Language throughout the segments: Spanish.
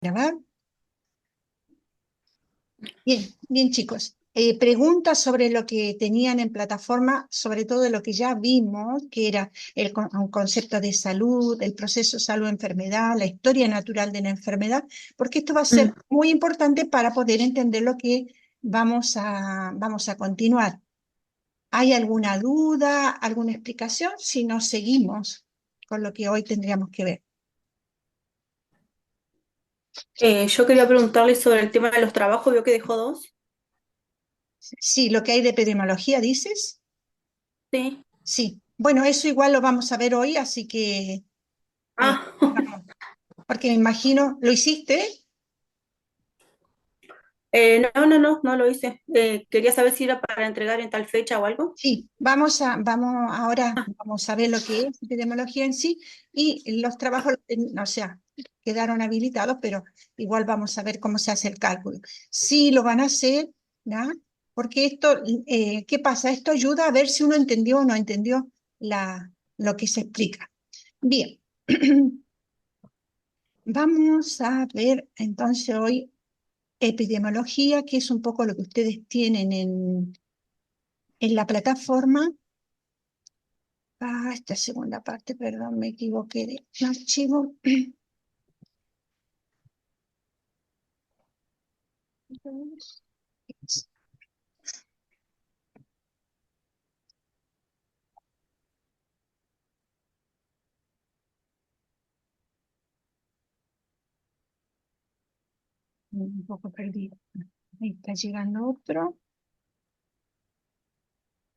Grabar. Bien, bien chicos. Preguntas sobre lo que tenían en plataforma, sobre todo lo que ya vimos, que era un concepto de salud, el proceso salud-enfermedad, la historia natural de la enfermedad, porque esto va a ser Mm. muy importante para poder entender lo que vamos a continuar. ¿Hay alguna duda, alguna explicación? Si no, seguimos con lo que hoy tendríamos que ver. Yo quería preguntarle sobre el tema de los trabajos, veo que dejó dos. Sí, lo que hay de epidemiología, ¿dices? Sí. Sí. Bueno, eso igual lo vamos a ver hoy, así que Ah, vamos, porque me imagino, ¿lo hiciste? no lo hice. Quería saber si era para entregar en tal fecha o algo. Sí, ahora vamos a ver lo que es epidemiología en sí y los trabajos, o sea, quedaron habilitados, pero igual vamos a ver cómo se hace el cálculo. Sí, lo van a hacer, ¿ya? Porque esto, ¿qué pasa? Esto ayuda a ver si uno entendió o no entendió lo que se explica. Bien, vamos a ver entonces hoy epidemiología, que es un poco lo que ustedes tienen en la plataforma. Esta segunda parte, perdón, me equivoqué de archivo. Un poco perdido. Ahí está llegando otro.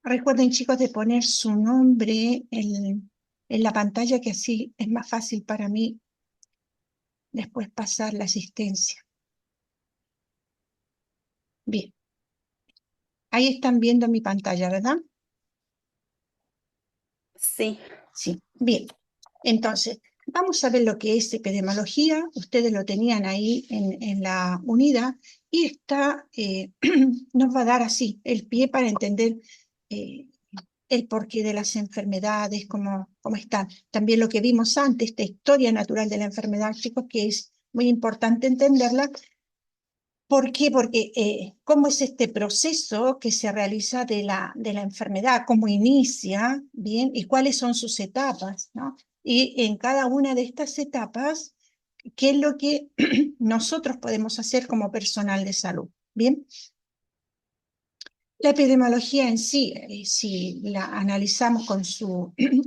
Recuerden, chicos, de poner su nombre en la pantalla, que así es más fácil para mí después pasar la asistencia. Bien, ahí están viendo mi pantalla, ¿verdad? Sí. Sí, bien. Entonces, vamos a ver lo que es epidemiología. Ustedes lo tenían ahí en la unidad y nos va a dar así el pie para entender eh, el porqué de las enfermedades, cómo están. También lo que vimos antes, esta historia natural de la enfermedad, chicos, que es muy importante entenderla. ¿Por qué? Porque cómo es este proceso que se realiza de la enfermedad, cómo inicia, ¿bien? Y cuáles son sus etapas, ¿no? Y en cada una de estas etapas, ¿qué es lo que nosotros podemos hacer como personal de salud? ¿Bien? La epidemiología en sí, si la analizamos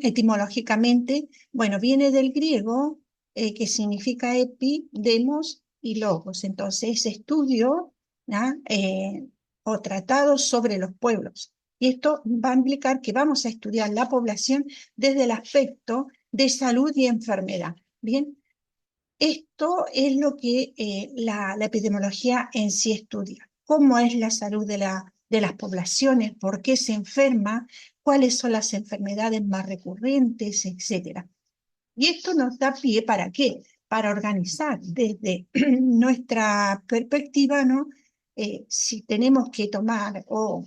etimológicamente, bueno, viene del griego, que significa epi, demos y logos. Entonces, es estudio, ¿ya? O tratado sobre los pueblos. Y esto va a implicar que vamos a estudiar la población desde el aspecto de salud y enfermedad. Bien, esto es lo que la epidemiología en sí estudia. ¿Cómo es la salud de las poblaciones? ¿Por qué se enferma? ¿Cuáles son las enfermedades más recurrentes? Etcétera. Y esto nos da pie ¿para qué? Para organizar desde nuestra perspectiva, ¿no? Si tenemos que tomar o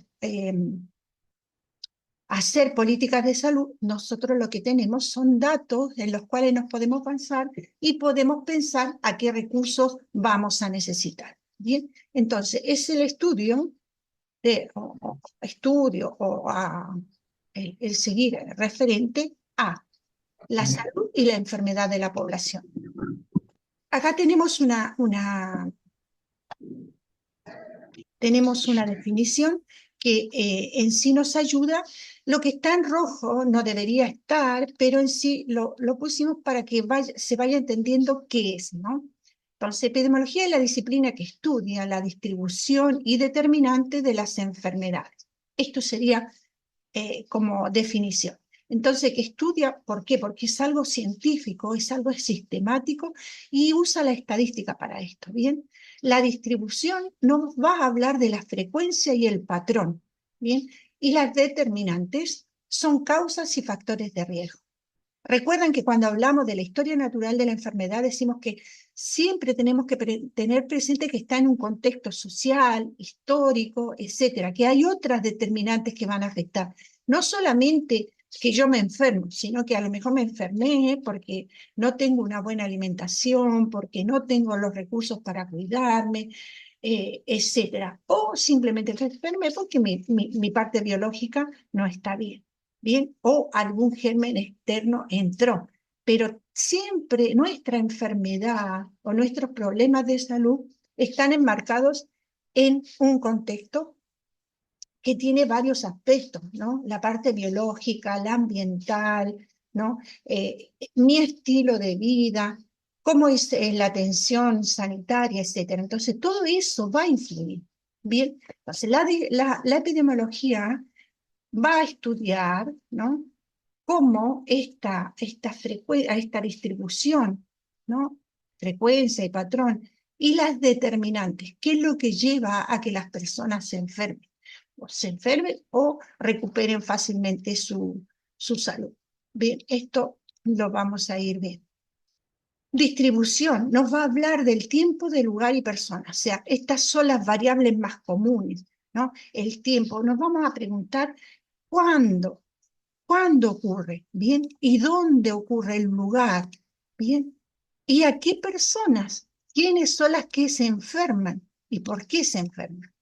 hacer políticas de salud, nosotros lo que tenemos son datos en los cuales nos podemos basar y podemos pensar a qué recursos vamos a necesitar. Bien, entonces es el estudio el seguir referente a la salud y la enfermedad de la población. Acá tenemos una definición que en sí nos ayuda. Lo que está en rojo no debería estar, pero en sí lo pusimos para que se vaya entendiendo qué es, ¿no? Entonces, epidemiología es la disciplina que estudia la distribución y determinante de las enfermedades. Esto sería como definición. Entonces, que estudia, ¿por qué? Porque es algo científico, es algo sistemático y usa la estadística para esto, ¿bien? La distribución nos va a hablar de la frecuencia y el patrón, ¿bien? Y las determinantes son causas y factores de riesgo. Recuerdan que cuando hablamos de la historia natural de la enfermedad decimos que siempre tenemos que tener presente que está en un contexto social, histórico, etcétera, que hay otras determinantes que van a afectar. No solamente que yo me enfermo, sino que a lo mejor me enfermé porque no tengo una buena alimentación, porque no tengo los recursos para cuidarme, etcétera. O simplemente me enfermé porque mi parte biológica no está bien, bien, o algún germen externo entró. Pero siempre nuestra enfermedad o nuestros problemas de salud están enmarcados en un contexto que tiene varios aspectos, ¿no? La parte biológica, la ambiental, ¿no? Mi estilo de vida, cómo es la atención sanitaria, etcétera. Entonces, todo eso va a influir. Bien, entonces la epidemiología va a estudiar, ¿no? Cómo esta distribución, ¿no? Frecuencia y patrón, y las determinantes, qué es lo que lleva a que las personas se enfermen o recuperen fácilmente su salud. Bien, esto lo vamos a ir viendo. Distribución nos va a hablar del tiempo, del lugar y persona. O sea, estas son las variables más comunes, ¿no? El tiempo. Nos vamos a preguntar cuándo, cuándo ocurre, ¿bien? Y dónde ocurre el lugar, ¿bien? Y a qué personas, quiénes son las que se enferman y por qué se enferman.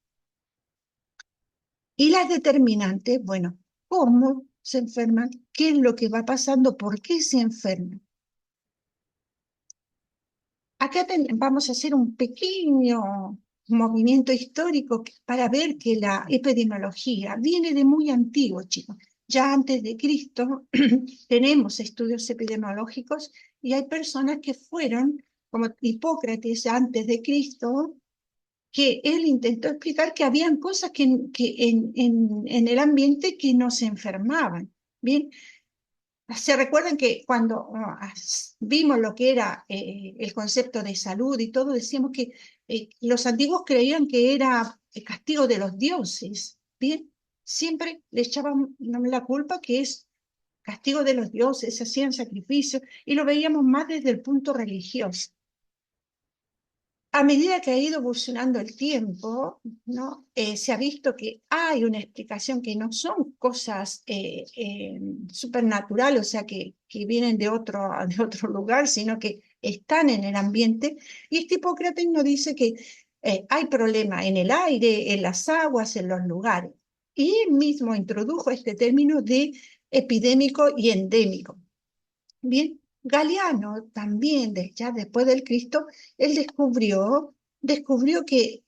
Y las determinantes, bueno, cómo se enferman, qué es lo que va pasando, por qué se enferman. Acá vamos a hacer un pequeño movimiento histórico para ver que la epidemiología viene de muy antiguo, chicos. Ya antes de Cristo tenemos estudios epidemiológicos y hay personas que fueron, como Hipócrates antes de Cristo, que él intentó explicar que habían cosas que en el ambiente que nos enfermaban. Bien, se recuerdan que cuando vimos lo que era el concepto de salud y todo, decíamos que los antiguos creían que era el castigo de los dioses. Bien, siempre le echaban la culpa que es castigo de los dioses, hacían sacrificios y lo veíamos más desde el punto religioso. A medida que ha ido evolucionando el tiempo, ¿no? Se ha visto que hay una explicación que no son cosas supernaturales, o sea, que vienen de otro lugar, sino que están en el ambiente. Y este Hipócrates nos dice que hay problema en el aire, en las aguas, en los lugares. Y él mismo introdujo este término de epidémico y endémico. Bien, Galeano también, ya después del Cristo, él descubrió que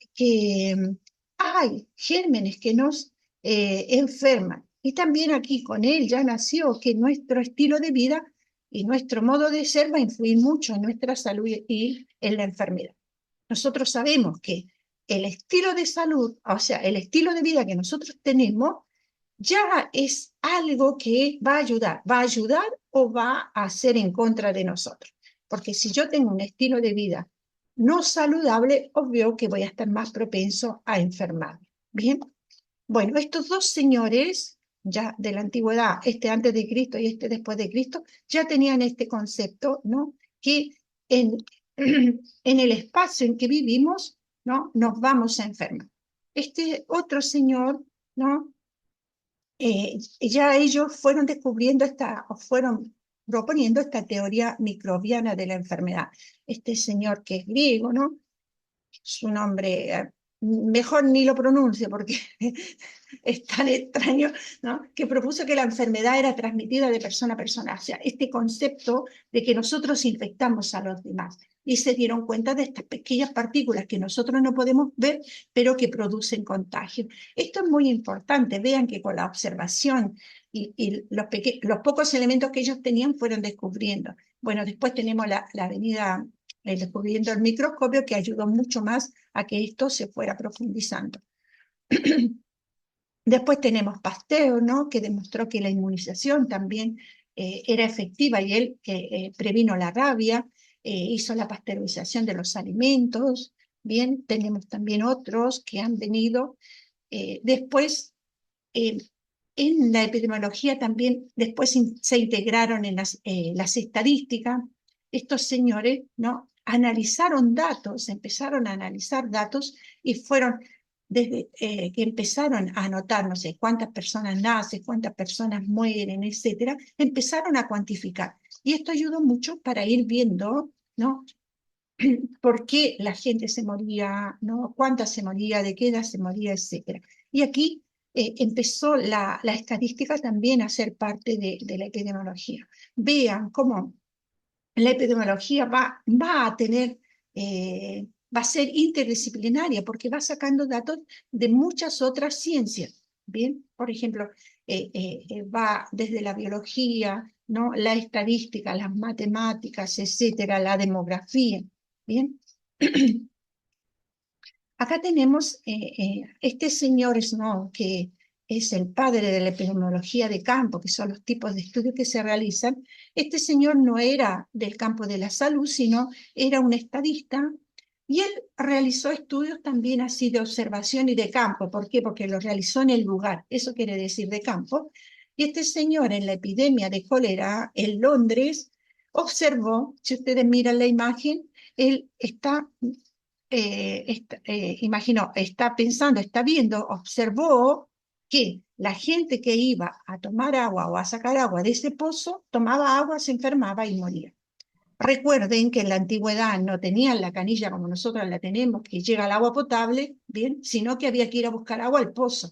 hay gérmenes que nos enferman. Y también aquí con él ya nació que nuestro estilo de vida y nuestro modo de ser va a influir mucho en nuestra salud y en la enfermedad. Nosotros sabemos que el estilo de salud, o sea, el estilo de vida que nosotros tenemos, ya es algo que va a ayudar o va a hacer en contra de nosotros. Porque si yo tengo un estilo de vida no saludable, obvio que voy a estar más propenso a enfermarme. Bien, bueno, estos dos señores, ya de la antigüedad, este antes de Cristo y este después de Cristo, ya tenían este concepto, ¿no? Que en, en el espacio en que vivimos, ¿no? Nos vamos a enfermar. Este otro señor, ¿no? Ya ellos fueron descubriendo o fueron proponiendo esta teoría microbiana de la enfermedad. Este señor que es griego, ¿no? Su nombre, mejor ni lo pronuncio porque es tan extraño, ¿no? Que propuso que la enfermedad era transmitida de persona a persona. O sea, este concepto de que nosotros infectamos a los demás. Y se dieron cuenta de estas pequeñas partículas que nosotros no podemos ver, pero que producen contagio. Esto es muy importante. Vean que con la observación y los pocos elementos que ellos tenían fueron descubriendo. Bueno, después tenemos la avenida descubriendo el microscopio que ayudó mucho más a que esto se fuera profundizando. Después tenemos Pasteur, ¿no? Que demostró que la inmunización también era efectiva y él previno la rabia, hizo la pasteurización de los alimentos. Bien, tenemos también otros que han venido. Después, en la epidemiología también, después se integraron en las estadísticas. Estos señores, ¿no? Analizaron datos, empezaron a analizar datos y fueron desde que empezaron a anotar, no sé, cuántas personas nacen, cuántas personas mueren, etcétera, empezaron a cuantificar. Y esto ayudó mucho para ir viendo, ¿no? Por qué la gente se moría, ¿no? Cuántas se moría, de qué edad se moría, etcétera. Y aquí empezó la estadística también a ser parte de la epidemiología. Vean cómo la epidemiología va a tener, va a ser interdisciplinaria porque va sacando datos de muchas otras ciencias. Bien, por ejemplo, va desde la biología, ¿no? La estadística, las matemáticas, etcétera, la demografía. Bien. Acá tenemos este señor Snow, que es el padre de la epidemiología de campo, que son los tipos de estudios que se realizan. Este señor no era del campo de la salud, sino era un estadista, y él realizó estudios también así de observación y de campo. ¿Por qué? Porque lo realizó en el lugar, eso quiere decir de campo. Y este señor en la epidemia de cólera en Londres observó, si ustedes miran la imagen, él está imaginó, está pensando, está viendo, observó que la gente que iba a tomar agua o a sacar agua de ese pozo, tomaba agua, se enfermaba y moría. Recuerden que en la antigüedad no tenían la canilla como nosotros la tenemos, que llega el agua potable, bien, sino que había que ir a buscar agua al pozo.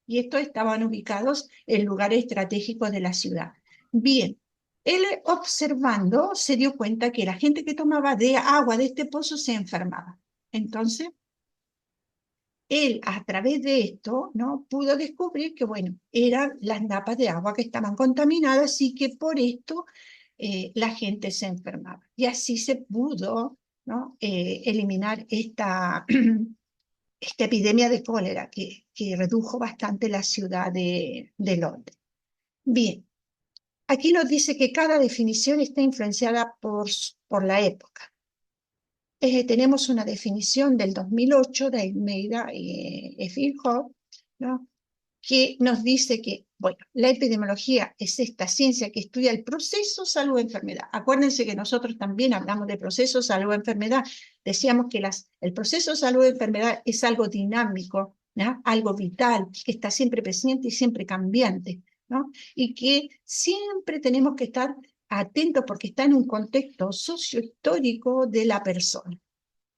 Y estos estaban ubicados en lugares estratégicos de la ciudad. Bien, él observando se dio cuenta que la gente que tomaba de agua de este pozo se enfermaba. Entonces, él a través de esto, ¿no? Pudo descubrir que, bueno, eran las napas de agua que estaban contaminadas y que por esto la gente se enfermaba. Y así se pudo, ¿no? Eliminar esta epidemia de cólera que redujo bastante la ciudad de Londres. Bien, aquí nos dice que cada definición está influenciada por la época. Tenemos una definición del 2008 de Almeida y Feijóo, ¿no? Que nos dice que, bueno, la epidemiología es esta ciencia que estudia el proceso salud-enfermedad. Acuérdense que nosotros también hablamos de proceso salud-enfermedad. Decíamos que el proceso salud-enfermedad es algo dinámico, ¿no? Algo vital, que está siempre presente y siempre cambiante, ¿no? Y que siempre tenemos que estar atentos porque está en un contexto sociohistórico de la persona.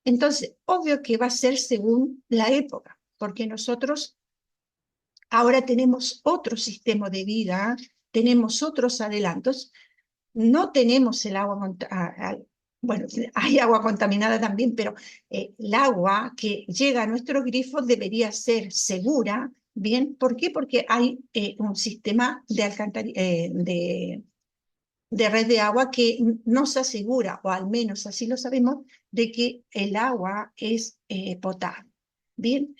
Entonces, obvio que va a ser según la época, porque nosotros ahora tenemos otro sistema de vida, tenemos otros adelantos, no tenemos el agua, bueno, hay agua contaminada también, pero el agua que llega a nuestros grifos debería ser segura, ¿bien? ¿Por qué? Porque hay un sistema de red de agua que nos asegura, o al menos así lo sabemos, de que el agua es potable. Bien,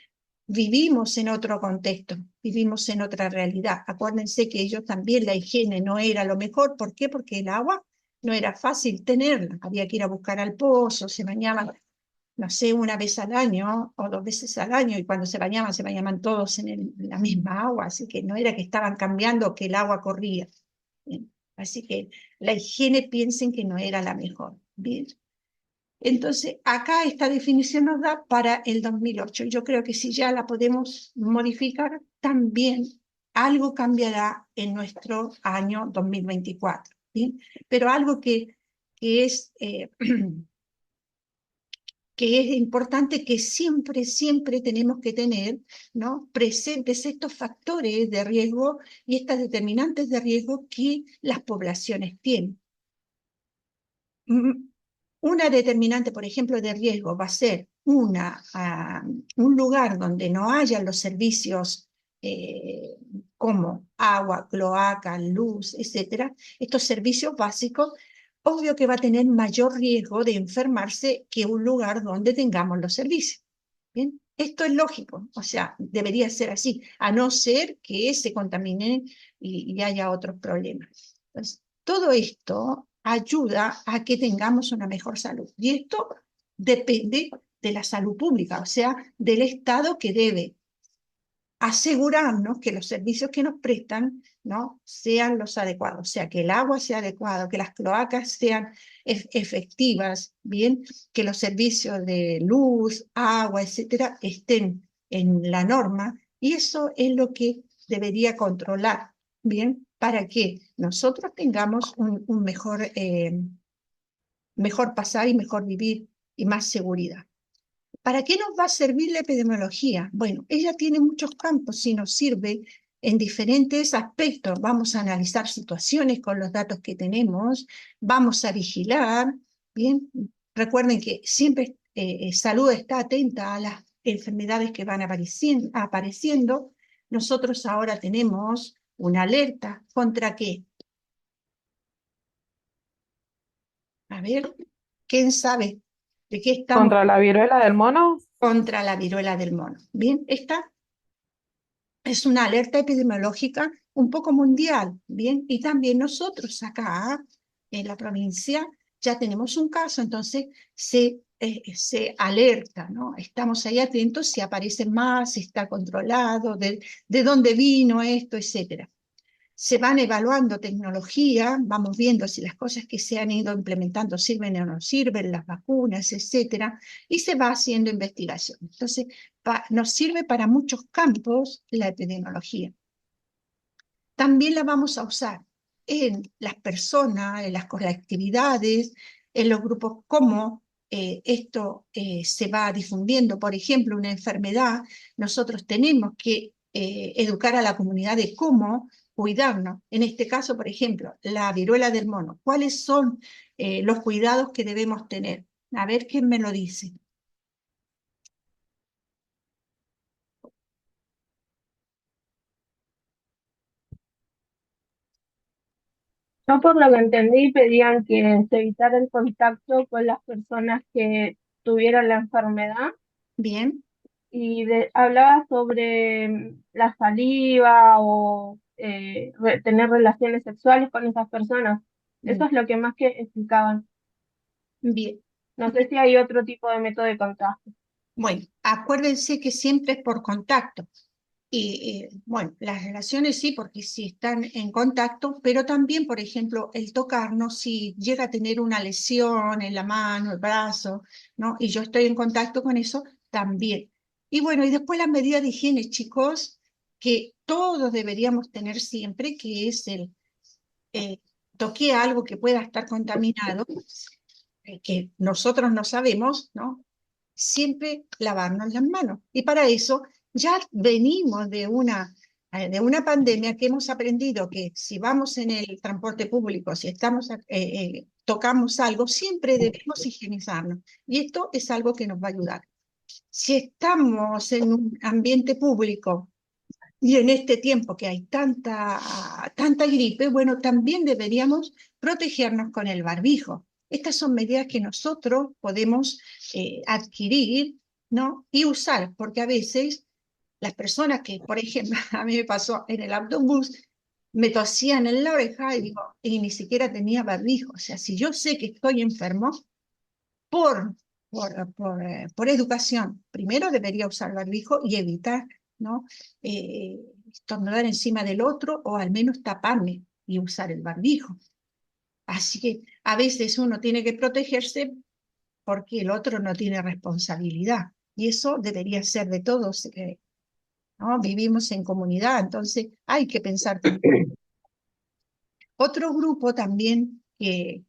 vivimos en otro contexto, vivimos en otra realidad. Acuérdense que ellos también la higiene no era lo mejor. ¿Por qué? Porque el agua no era fácil tenerla. Había que ir a buscar al pozo, se bañaban, no sé, una vez al año o dos veces al año, y cuando se bañaban todos en la misma agua, así que no era que estaban cambiando, que el agua corría. Bien. Así que la higiene piensen que no era la mejor. Bien. Entonces, acá esta definición nos da para el 2008. Yo creo que si ya la podemos modificar, también algo cambiará en nuestro año 2024. ¿Sí? Pero algo que es, que es importante, que siempre, siempre tenemos que tener, ¿no? Presentes estos factores de riesgo y estas determinantes de riesgo que las poblaciones tienen. Una determinante, por ejemplo, de riesgo va a ser un lugar donde no haya los servicios como agua, cloaca, luz, etcétera. Estos servicios básicos, obvio que va a tener mayor riesgo de enfermarse que un lugar donde tengamos los servicios. ¿Bien? Esto es lógico, o sea, debería ser así, a no ser que se contamine y haya otros problemas. Entonces, todo esto ayuda a que tengamos una mejor salud. Y esto depende de la salud pública, o sea, del Estado, que debe asegurarnos que los servicios que nos prestan, ¿no?, sean los adecuados, o sea, que el agua sea adecuado, que las cloacas sean efectivas, bien, que los servicios de luz, agua, etcétera, estén en la norma, y eso es lo que debería controlar, ¿bien? Para que nosotros tengamos un mejor pasar y mejor vivir y más seguridad. ¿Para qué nos va a servir la epidemiología? Bueno, ella tiene muchos campos y nos sirve en diferentes aspectos. Vamos a analizar situaciones con los datos que tenemos, vamos a vigilar, ¿bien? Recuerden que siempre salud está atenta a las enfermedades que van apareciendo. Nosotros ahora tenemos una alerta. ¿Contra qué? A ver, ¿quién sabe de qué estamos? Contra la viruela del mono. Contra la viruela del mono. Bien, esta es una alerta epidemiológica un poco mundial, ¿bien? Y también nosotros acá en la provincia ya tenemos un caso, entonces se alerta, ¿no? Estamos ahí atentos si aparece más, si está controlado, de dónde vino esto, etcétera. Se van evaluando tecnología, vamos viendo si las cosas que se han ido implementando sirven o no sirven, las vacunas, etcétera, y se va haciendo investigación. Entonces, nos sirve para muchos campos la epidemiología. También la vamos a usar en las personas, en las colectividades, en los grupos, cómo esto se va difundiendo. Por ejemplo, una enfermedad, nosotros tenemos que educar a la comunidad de cómo cuidarnos. En este caso, por ejemplo, la viruela del mono. ¿Cuáles son los cuidados que debemos tener? A ver quién me lo dice. Yo por lo que entendí pedían que se evitara el contacto con las personas que tuvieron la enfermedad Bien, y hablaba sobre la saliva o tener relaciones sexuales con esas personas. Eso es lo que más que explicaban. bien. No sé si hay otro tipo de método de contagio. Bueno, acuérdense que siempre es por contacto. Y bueno, las relaciones sí, porque sí están en contacto, pero también, por ejemplo, el tocarnos, si llega a tener una lesión en la mano, el brazo, ¿no? Y yo estoy en contacto con eso, también. Y bueno, y después las medidas de higiene, chicos, que todos deberíamos tener siempre, que es el toque algo que pueda estar contaminado, que nosotros no sabemos, ¿no? Siempre lavarnos las manos. Y para eso ya venimos de una pandemia que hemos aprendido que si vamos en el transporte público, si tocamos algo, siempre debemos higienizarnos. Y esto es algo que nos va a ayudar. Si estamos en un ambiente público y en este tiempo que hay tanta gripe, bueno, también deberíamos protegernos con el barbijo. Estas son medidas que nosotros podemos adquirir, ¿no? Y usar, porque a veces las personas que, por ejemplo, a mí me pasó en el autobús, me tosían en la oreja y digo, y ni siquiera tenía barbijo. O sea, si yo sé que estoy enfermo, por, por educación, primero debería usar barbijo y evitar, ¿no? Estornudar encima del otro o al menos taparme y usar el barbijo. Así que a veces uno tiene que protegerse porque el otro no tiene responsabilidad. Y eso debería ser de todos, ¿no? Vivimos en comunidad, entonces hay que pensar también. Otro grupo también que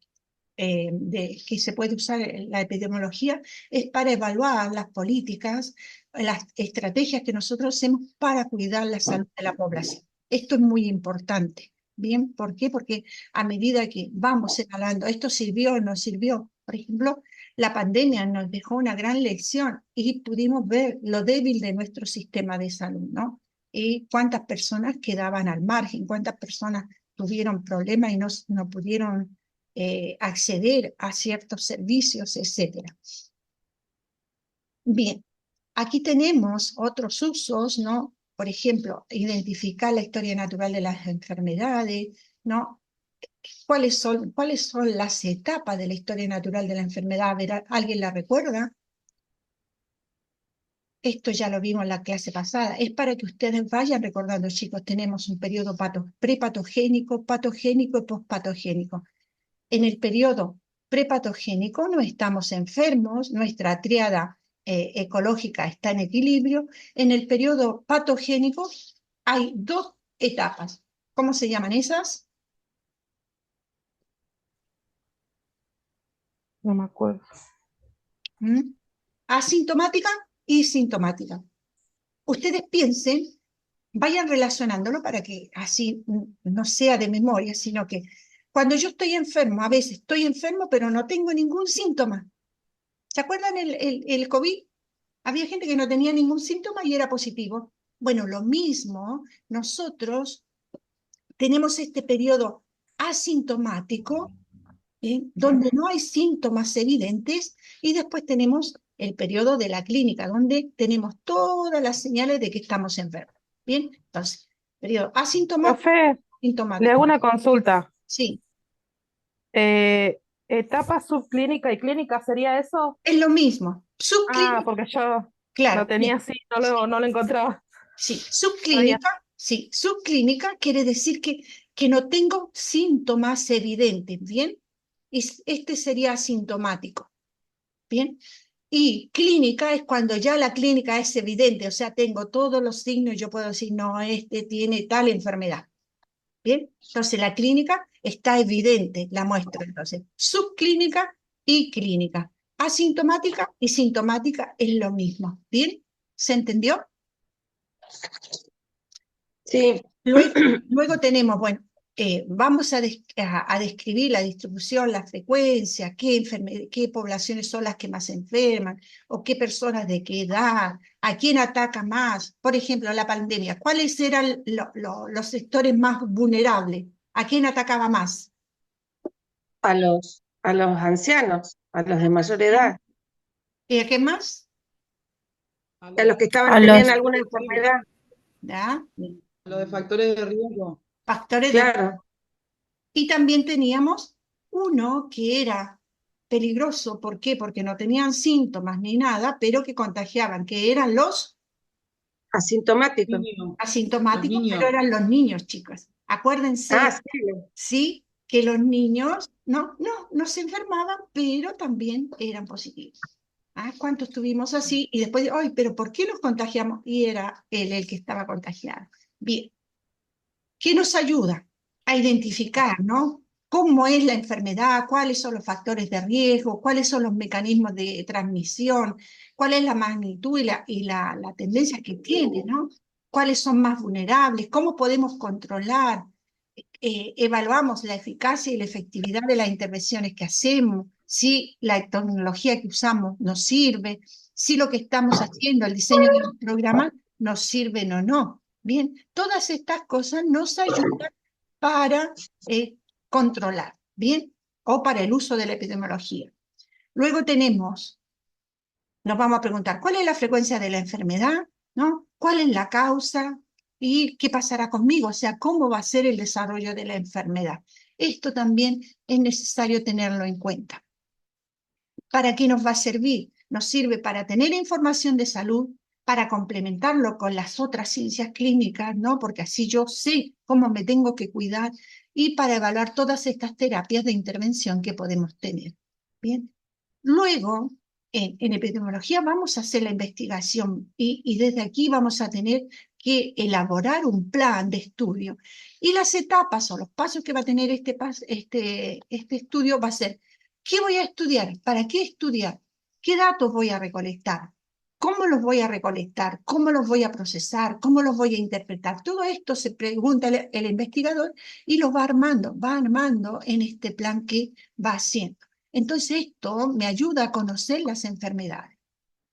se puede usar en la epidemiología es para evaluar las políticas, las estrategias que nosotros hacemos para cuidar la salud de la población. Esto es muy importante. ¿Bien? ¿Por qué? Porque a medida que vamos señalando, esto sirvió o no sirvió. Por ejemplo, la pandemia nos dejó una gran lección y pudimos ver lo débil de nuestro sistema de salud, ¿no? Y cuántas personas quedaban al margen, cuántas personas tuvieron problemas y no pudieron acceder a ciertos servicios, etcétera. Bien, aquí tenemos otros usos, ¿no? Por ejemplo, identificar la historia natural de las enfermedades, ¿no? ¿Cuáles son las etapas de la historia natural de la enfermedad? A ver, ¿alguien la recuerda? Esto ya lo vimos en la clase pasada. Es para que ustedes vayan recordando, chicos, tenemos un periodo prepatogénico, patogénico y pospatogénico. En el periodo prepatogénico no estamos enfermos, nuestra triada ecológica está en equilibrio, en el periodo patogénico hay 2 etapas. ¿Cómo se llaman esas? No me acuerdo. ¿Mm? Asintomática y sintomática. Ustedes piensen, vayan relacionándolo para que así no sea de memoria, sino que cuando yo estoy enfermo, a veces estoy enfermo, pero no tengo ningún síntoma. ¿Se acuerdan el COVID? Había gente que no tenía ningún síntoma y era positivo. Bueno, lo mismo, nosotros tenemos este periodo asintomático, donde no hay síntomas evidentes, y después tenemos el periodo de la clínica, donde tenemos todas las señales de que estamos enfermos. Bien, entonces, periodo asintomático, Profe, le hago sintomático. una consulta. Sí, ¿Etapa subclínica y clínica sería eso? es lo mismo. Ah, Subclínica, porque yo lo claro, tenía así, no lo encontraba. sí, Está bien. subclínica quiere decir que no tengo síntomas evidentes, ¿bien? Y este sería asintomático, ¿bien? Y clínica es cuando ya la clínica es evidente, o sea, tengo todos los signos, yo puedo decir, no, este tiene tal enfermedad, ¿bien? Entonces la clínica está evidente, la muestra, entonces, subclínica y clínica. Asintomática y sintomática es lo mismo, ¿bien? ¿Se entendió? Sí, Luego tenemos, bueno, vamos a describir la distribución, la frecuencia, qué poblaciones son las que más se enferman, o qué personas de qué edad, a quién ataca más. Por ejemplo, la pandemia, ¿cuáles eran los sectores más vulnerables? ¿A quién atacaba más? a los ancianos, a los de mayor edad, ¿Y a qué más? a los que A tenían los, alguna enfermedad, ¿Ya? Lo de factores de riesgo. Factores de... claro. Y también teníamos uno que era peligroso, ¿por qué? Porque no tenían síntomas ni nada, pero que contagiaban, que eran los Asintomáticos. Niños, asintomáticos, los niños. pero eran los niños, chicos. Acuérdense, Ah, sí, sí, que los niños no se enfermaban, pero también eran positivos. ¿Ah? ¿Cuántos tuvimos así? Y después, ay, pero ¿por qué nos contagiamos? Y era él el que estaba contagiado. Bien, ¿qué nos ayuda a identificar, ¿no? ¿Cómo es la enfermedad? ¿Cuáles son los factores de riesgo? ¿Cuáles son los mecanismos de transmisión? ¿Cuál es la magnitud la tendencia que tiene, ¿no? ¿Cuáles son más vulnerables? ¿Cómo podemos controlar? Evaluamos la eficacia y la efectividad de las intervenciones que hacemos, si la tecnología que usamos nos sirve, si lo que estamos haciendo, el diseño de los programas, nos sirven o no. Bien, todas estas cosas nos ayudan para controlar, ¿bien? O para el uso de la epidemiología. Luego nos vamos a preguntar, ¿cuál es la frecuencia de la enfermedad? ¿No? ¿Cuál es la causa? ¿Y qué pasará conmigo? O sea, ¿cómo va a ser el desarrollo de la enfermedad? Esto también es necesario tenerlo en cuenta. ¿Para qué nos va a servir? Nos sirve para tener información de salud, para complementarlo con las otras ciencias clínicas, ¿no? Porque así yo sé cómo me tengo que cuidar, y para evaluar todas estas terapias de intervención que podemos tener. Bien. Luego, en epidemiología vamos a hacer la investigación y desde aquí vamos a tener que elaborar un plan de estudio. Y las etapas o los pasos que va a tener este estudio va a ser: ¿qué voy a estudiar? ¿Para qué estudiar? ¿Qué datos voy a recolectar? ¿Cómo los voy a recolectar? ¿Cómo los voy a procesar? ¿Cómo los voy a interpretar? Todo esto se pregunta el investigador y lo va armando en este plan que va haciendo. Entonces esto me ayuda a conocer las enfermedades.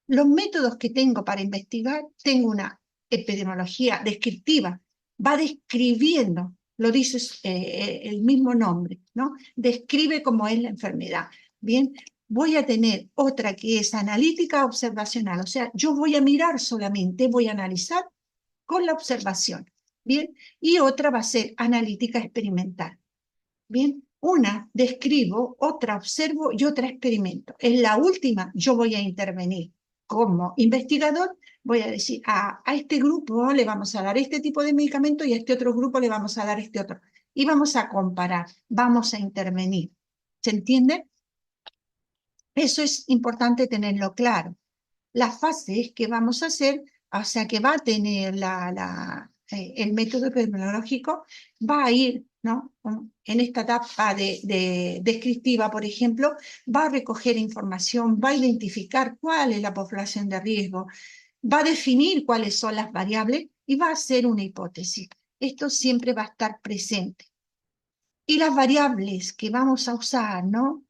Los métodos que tengo para investigar, tengo una epidemiología descriptiva, va describiendo, lo dice el mismo nombre, ¿no? Describe cómo es la enfermedad. Bien, voy a tener otra que es analítica observacional, o sea, yo voy a mirar solamente, voy a analizar con la observación. Bien, y otra va a ser analítica experimental. Bien, una describo, otra observo y otra experimento. En la última yo voy a intervenir como investigador, voy a decir, a este grupo le vamos a dar este tipo de medicamento y a este otro grupo le vamos a dar este otro. Y vamos a comparar, vamos a intervenir. ¿Se entiende? Eso es importante tenerlo claro. las fases que vamos a hacer, o sea, que va a tener el método epidemiológico, va a ir, ¿no? En esta etapa descriptiva, por ejemplo, va a recoger información, va a identificar cuál es la población de riesgo, va a definir cuáles son las variables y va a hacer una hipótesis. Esto siempre va a estar presente. Y las variables que vamos a usar, ¿no?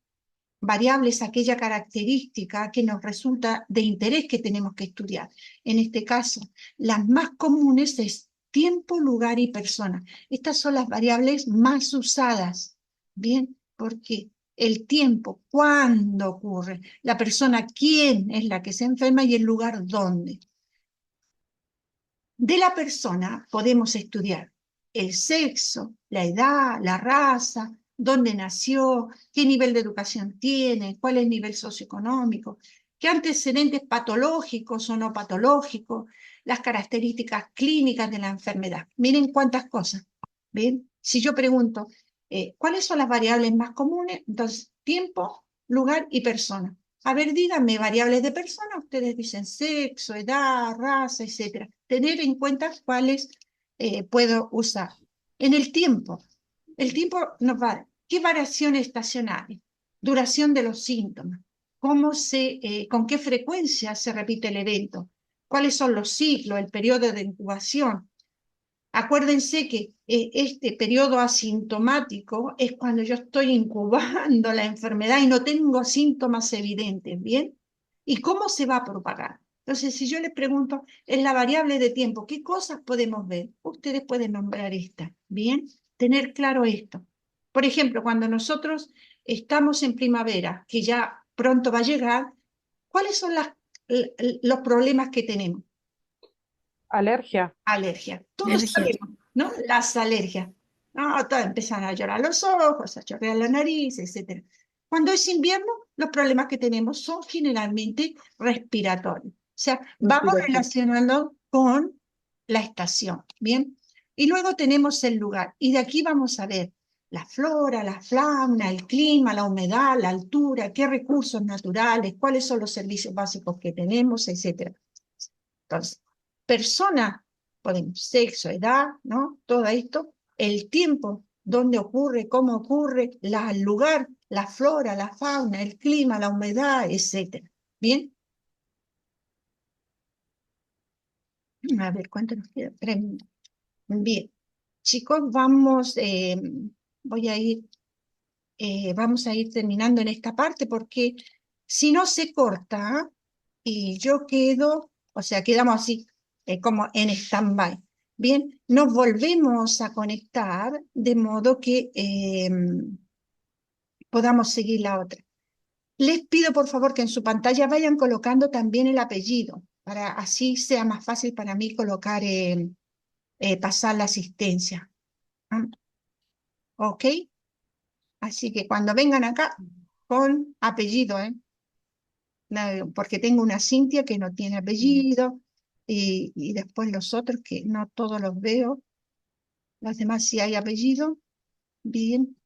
Variables, aquella característica que nos resulta de interés que tenemos que estudiar. En este caso, las más comunes es tiempo, lugar y persona. Estas son las variables más usadas. Bien, porque el tiempo, cuándo ocurre, la persona, quién es la que se enferma y el lugar, dónde. De la persona podemos estudiar el sexo, la edad, la raza, dónde nació, qué nivel de educación tiene, cuál es el nivel socioeconómico, qué antecedentes patológicos o no patológicos, las características clínicas de la enfermedad. Miren cuántas cosas. ¿Ven? Si yo pregunto, ¿cuáles son las variables más comunes? Entonces, tiempo, lugar y persona. A ver, díganme variables de persona, ustedes dicen sexo, edad, raza, etc. Tener en cuenta cuáles puedo usar. En el tiempo nos va a dar qué variaciones estacionales, duración de los síntomas, con qué frecuencia se repite el evento, cuáles son los ciclos, el periodo de incubación. Acuérdense que este periodo asintomático es cuando yo estoy incubando la enfermedad y no tengo síntomas evidentes, ¿bien? ¿Y cómo se va a propagar? Entonces, si yo les pregunto, en la variable de tiempo, ¿qué cosas podemos ver? Ustedes pueden nombrar esta, ¿bien? Tener claro esto. Por ejemplo, cuando nosotros estamos en primavera, que ya pronto va a llegar, ¿cuáles son los problemas que tenemos? Alergia. Alergia. Todos Alergia. sabemos, ¿no? Las alergias. No, todos empiezan a llorar los ojos, a chorrear la nariz, etc. Cuando es invierno, los problemas que tenemos son generalmente respiratorios. O sea, vamos Respiración. relacionando con la estación, ¿bien? Y luego tenemos el lugar. Y de aquí vamos a ver la flora, la fauna, el clima, la humedad, la altura, qué recursos naturales, cuáles son los servicios básicos que tenemos, etc. Entonces, persona, podemos, sexo, edad, ¿no? Todo esto, el tiempo, dónde ocurre, cómo ocurre, el lugar, la flora, la fauna, el clima, la humedad, etc. ¿Bien? A ver, ¿cuánto nos queda? 3 minutos. Bien. Chicos, vamos a ir terminando en esta parte porque si no se corta y yo quedo, o sea, quedamos así, como en stand-by. Bien, nos volvemos a conectar de modo que podamos seguir la otra. Les pido por favor que en su pantalla vayan colocando también el apellido, para así sea más fácil para mí colocar, pasar la asistencia. ¿Ah? ¿Ok? Así que cuando vengan acá, con apellido, porque tengo una Cintia que no tiene apellido, y después los otros que no todos los veo, los demás sí hay apellido. Bien.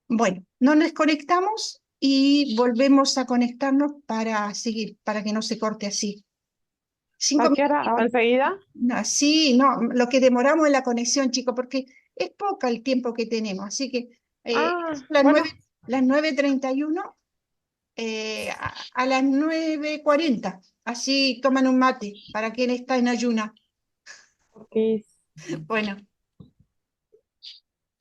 Bueno, nos desconectamos y volvemos a conectarnos para seguir, para que no se corte así. ¿A qué hora? Minutitos. ¿Enseguida? Sí, no, lo que demoramos en la conexión, chicos, porque es poca el tiempo que tenemos, así que las Bueno, 9:31, a las 9:40, así toman un mate para quien está en ayuna. ok. Bueno.